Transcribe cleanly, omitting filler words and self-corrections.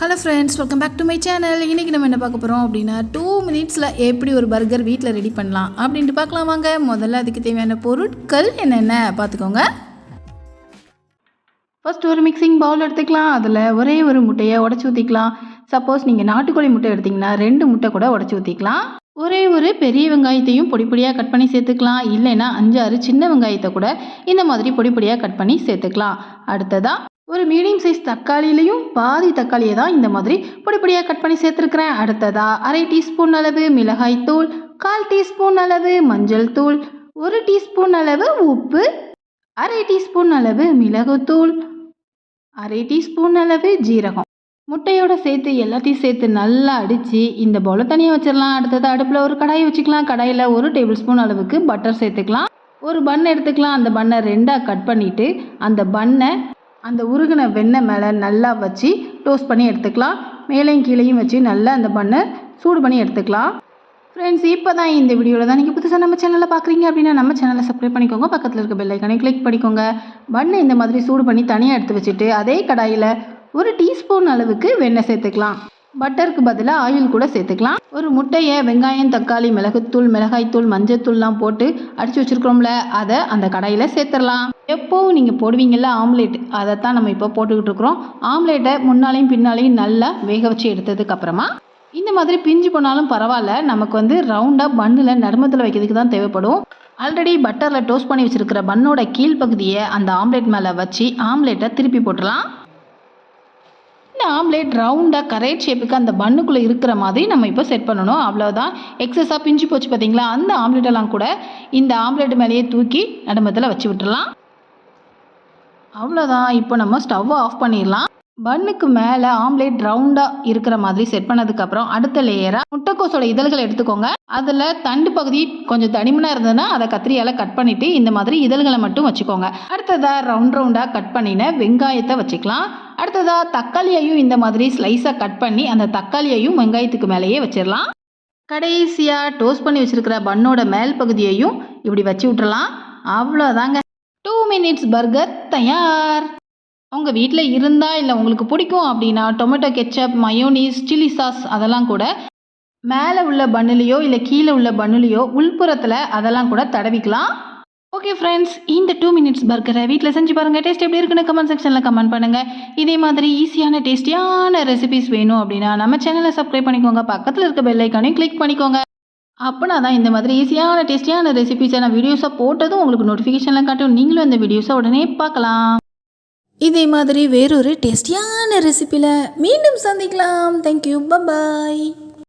Hello friends, welcome back to my channel. இன்றைக்கி நம்ம என்ன பார்க்க போகிறோம் அப்படின்னா 2 மினிட்ஸில் எப்படி ஒரு பர்கர் வீட்டில் ரெடி பண்ணலாம் அப்படின்ட்டு பார்க்கலாம் வாங்க. முதல்ல அதுக்கு தேவையான பொருட்கள் என்னென்ன பார்த்துக்கோங்க. ஃபர்ஸ்ட் ஒரு மிக்சிங் பவுல் எடுத்துக்கலாம். அதில் ஒரே ஒரு முட்டையை உடச்சி ஊற்றிக்கலாம். சப்போஸ் நீங்கள் நாட்டுக்கோழி முட்டை எடுத்திங்கன்னா 2 முட்டை கூட உடச்சி ஊற்றிக்கலாம். ஒரே ஒரு பெரிய வெங்காயத்தையும் பொடி பொடியாக கட் பண்ணி சேர்த்துக்கலாம். இல்லைன்னா 5-6 சின்ன வெங்காயத்தை கூட இந்த மாதிரி பொடி பொடியாக கட் பண்ணி சேர்த்துக்கலாம். அடுத்ததாக ஒரு மீடியம் சைஸ் தக்காளியிலையும் பாதி தக்காளியை தான் இந்த மாதிரி பொடி பொடியாக கட் பண்ணி சேர்த்துருக்கிறேன். அடுத்ததாக 1/2 டீஸ்பூன் அளவு மிளகாய் தூள், 1/4 டீஸ்பூன் அளவு மஞ்சள் தூள், 1 டீஸ்பூன் அளவு உப்பு, 1/2 டீஸ்பூன் அளவு மிளகுத்தூள், 1/2 டீஸ்பூன் அளவு ஜீரகம். முட்டையோட சேர்த்து எல்லாத்தையும் சேர்த்து நல்லா அடித்து இந்த பவுலை தனியாக வச்சிடலாம். அடுத்தது அடுப்பில் ஒரு கடாயை வச்சுக்கலாம். கடாயில் 1 டேபிள் ஸ்பூன் அளவுக்கு பட்டர் சேர்த்துக்கலாம். ஒரு பன் எடுத்துக்கலாம். அந்த பன்னை 2ஆக கட் பண்ணிவிட்டு அந்த பன்னை அந்த உருகின வெண்ணெய் மேலே நல்லா வச்சு டோஸ்ட் பண்ணி எடுத்துக்கலாம். மேலேயும் கீழேயும் வச்சு நல்லா அந்த பன்னை சூடு பண்ணி எடுத்துக்கலாம். ஃப்ரெண்ட்ஸ், இப்போ தான் இந்த வீடியோவில் தான் நீங்கள் புதுசாக நம்ம சேனலில் பார்க்குறீங்க அப்படின்னா நம்ம சேனலை சப்ஸ்கிரைப் பண்ணிக்கோங்க. பக்கத்தில் இருக்க பெல் ஐக்கானை கிளிக் பண்ணிக்கோங்க. பன்னை இந்த மாதிரி சூடு பண்ணி தனியாக எடுத்து வச்சுட்டு அதே கடாயில் 1 டீஸ்பூன் அளவுக்கு வெண்ணெய் சேர்த்துக்கலாம். பட்டருக்கு பதிலாக ஆயில் கூட சேர்த்துக்கலாம். ஒரு முட்டையை வெங்காயம், தக்காளி, மிளகுத்தூள், மிளகாய்த்தூள், மஞ்சத்தூள்லாம் போட்டு அடித்து வச்சுருக்கிறோம்ல, அதை அந்த கடாயில் சேர்த்துடலாம். எப்போவும் நீங்கள் போடுவீங்கள்ல ஆம்லேட், அதைத்தான் நம்ம இப்போ போட்டுக்கிட்டு இருக்கிறோம். ஆம்லேட்டை முன்னாலையும் பின்னாலையும் நல்லா வேக வச்சு எடுத்ததுக்கப்புறமா இந்த மாதிரி பிஞ்சு போனாலும் பரவாயில்ல, நமக்கு ரவுண்டாக பன்னில் நடுமத்தில் வைக்கிறதுக்கு தான் தேவைப்படும். ஆல்ரெடி பட்டரில் டோஸ்ட் பண்ணி வச்சுருக்கிற பன்னோட கீழ்ப்பகுதியை அந்த ஆம்லேட் மேலே வச்சு ஆம்லேட்டை திருப்பி போட்டுடலாம். இந்த ஆம்லேட் ரவுண்டாக கரெக்ட் ஷேப்புக்கு அந்த பன்னுக்குள்ளே இருக்கிற மாதிரி நம்ம இப்போ செட் பண்ணணும். அவ்வளோதான். எக்ஸஸாக பிஞ்சு போச்சு பார்த்தீங்களா, அந்த ஆம்லேட்டெல்லாம் கூட இந்த ஆம்லேட் மேலேயே தூக்கி நடுமத்தில் வச்சு விட்டுடலாம். அவ்வளோதான். இப்போ நம்ம ஸ்டவ்வை ஆஃப் பண்ணிடலாம். பன்னுக்கு மேலே ஆம்லேட் ரவுண்டாக இருக்கிற மாதிரி செட் பண்ணதுக்கப்புறம் அடுத்த லேயராக முட்டைக்கோஸோட இதழ்களை எடுத்துக்கோங்க. அதில் தண்டு பகுதி கொஞ்சம் தடிமனாக இருந்ததுன்னா அதை கத்திரியால் கட் பண்ணிவிட்டு இந்த மாதிரி இதழ்களை மட்டும் வச்சுக்கோங்க. அடுத்ததாக ரவுண்டாக கட் பண்ணின வெங்காயத்தை வச்சுக்கலாம். அடுத்ததாக தக்காளியையும் இந்த மாதிரி ஸ்லைஸாக கட் பண்ணி அந்த தக்காளியையும் வெங்காயத்துக்கு மேலேயே வச்சிடலாம். கடைசியாக டோஸ்ட் பண்ணி வச்சுருக்கிற பன்னோட மேல் பகுதியையும் இப்படி வச்சு விட்டுறலாம். அவ்வளோதாங்க, 2 மினிட்ஸ் பர்கர் தயார். உங்கள் வீட்டில் இருந்தால் இல்லை உங்களுக்கு பிடிக்கும் அப்படின்னா tomato ketchup, mayonnaise, chilli sauce அதெல்லாம் கூட மேலே உள்ள பன்னுலையோ இல்லை கீழே உள்ள பன்னுலையோ உள்புறத்தில் அதெல்லாம் கூட தடவிக்கலாம். ஓகே ஃப்ரெண்ட்ஸ், இந்த 2 மினிட்ஸ் பர்கரை வீட்டில் செஞ்சு பாருங்கள். டேஸ்ட் எப்படி இருக்குன்னு கமெண்ட் செக்ஷனில் கமெண்ட் பண்ணுங்கள். இதே மாதிரி ஈஸியான டேஸ்டியான ரெசிபிஸ் வேணும் அப்படின்னா நம்ம சேனலை சப்ஸ்கிரைப் பண்ணிக்கோங்க. பக்கத்தில் இருக்க பெல் ஐக்கானையும் கிளிக் பண்ணிக்கோங்க. அப்படின்னா தான் இந்த மாதிரி ஈஸியான டேஸ்டியான ரெசிபிஸை நான் வீடியோஸாக போட்டதும் உங்களுக்கு நோட்டிஃபிகேஷனில் காட்டும். நீங்களும் இந்த வீடியோஸை உடனே பார்க்கலாம். இதே மாதிரி வேறொரு டேஸ்டியான ரெசிபியில் மீண்டும் சந்திக்கலாம். Thank you, bye bye.